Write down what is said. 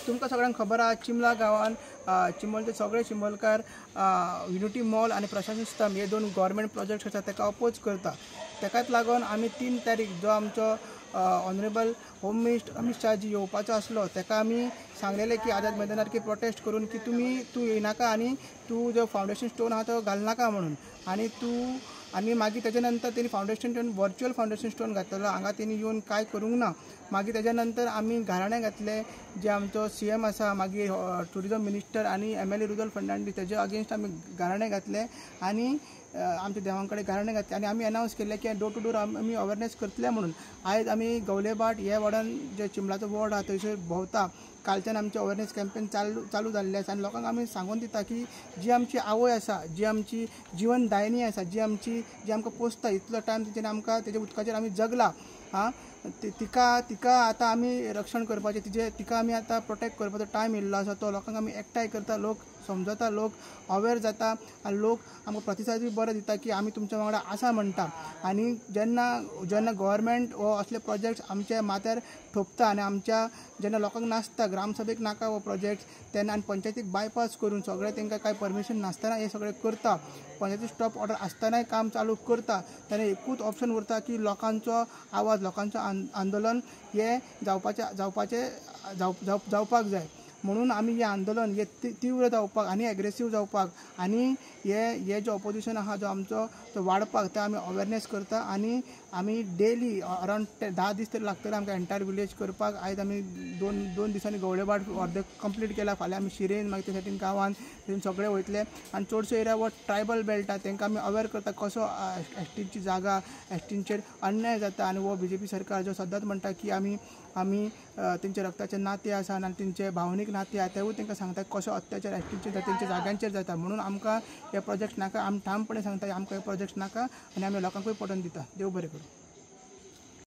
तुमकां सगळ्यांक खबर आहा चिंबला गांवांत चिंबलचे सगळे चिंबलकार युनिटी मॉल आनी प्रशासन स्तंभ हे दोन गव्हर्मेंट प्रोजेक्ट्स आसा ताका अपोज करता। ताकाच लागून आमी 3 तारीख जो आमचो honourable home minister Amit Shahji येवपाचो आसलो ताका आमी सांगलेलें की आझाद मैदानार की प्रोटेस्ट करून की तूं येनाका आनी तूं जो फावंडेशन स्टोन आहा तो घालनाका म्हणून आनी मागीर तेच्या नंतर तेणी foundation stone virtual foundation stone घातलेलो हांगा तेणी येवन कांय करूंक ना। मागीर तेच्या नंतर आमी घराणे घातले जे आमचो CM आसा मागीर टुरिजम मिनिस्टर आनी MLA रुदल फर्नांडीस तेजे अगेन्स्ट आमी घराणे घातले आनी आमच्या देवां कडेन घराणे घातले आनी आमी अनावन्स केले की डोर टू डोर आमी अवेरनेस करतले म्हणून। आयज आमी गवलेबाट ह्या वॉर्डान जे चिंबलाचो वॉर्ड आहा थंयसर भोंवता। कालच्यान आमचे अवेरनेस कॅम्पेन चालू जाल्ले आसा आनी लोकांक आमी सांगून दिता की जी आमची आवय आसा जी आमची जिवनदायिनी आसा जी आमकां पोसता इतलो टायम तिचेर आमकां तेजे उदकाचेर आमी जगला तिका आतां आमी रक्षण करपाचें तिका आमी आतां प्रोटेक्ट करपाचो टायम येयल्लो आसा तो लोकांक आमी एकठांय करता लोक समजता लोक अवेर जाता आनी लोक आमकां प्रतिसाद बरो दिता की आमी तुमच्या वांगडा आसा म्हणटा। आनी जेन्ना गव्हर्मेंट हो असले प्रोजेक्ट्स आमच्या माथ्यार ठोपता आनी जेन्ना लोकांक नासता ग्रामसभेक नाका हो प्रोजेक्ट तेन्ना आनी पंचायतीक बायपास करून सगळे तांकां कांय परमिशन नासतना हे सगळे करता पंचायती स्टॉप ऑर्डर आसतनाय काम चालू करता तेन्ना एकूच ऑप्शन उरता की लोकांचो आवाज लोकांचो आंदोलन हे जावपाक जाय म्हणून आमी हे आंदोलन हे तीव्र जावपाक आनी एग्रेसीव जावपाक आनी हे जो ऑपोजिशन आहा जो आमचो तो वाडपाक ते आमी अवेरनेस करता आनी आमी डेली अरावंड 10 दीस तरी लागतले आमकां एंटायर विलेज करपाक। आयज आमी दोन दिसांनी गवळेबाट अर्दे कंप्लीट केला फाल्यां आमी शिरेन मागीर ते सायडीन गांवांत थंय सगळे वयतले आनी चडसो एरिया वो ट्रायबल बेल्ट आहा तांकां आमी अवेर करता कसो एसटीची जागा एसटींचेर अन्याय जाता आनी वो BJP सरकार जो सदांच म्हणटा की आमी तेंचे रक्ताचे नाते आसा आनी तेंचे भावनीक नाते आहा तेवूय तांकां सांगता कसो अत्याचार एसटींचेर तेंच्या जाग्यांचेर जाता म्हणून आमकां हे प्रोजेक्ट नाका आमी ठामपणे सांगता आमकां हे प्रोजेक्ट नाका आनी आमी लोकांकूय पटोवन दिता। देव बरें करूं।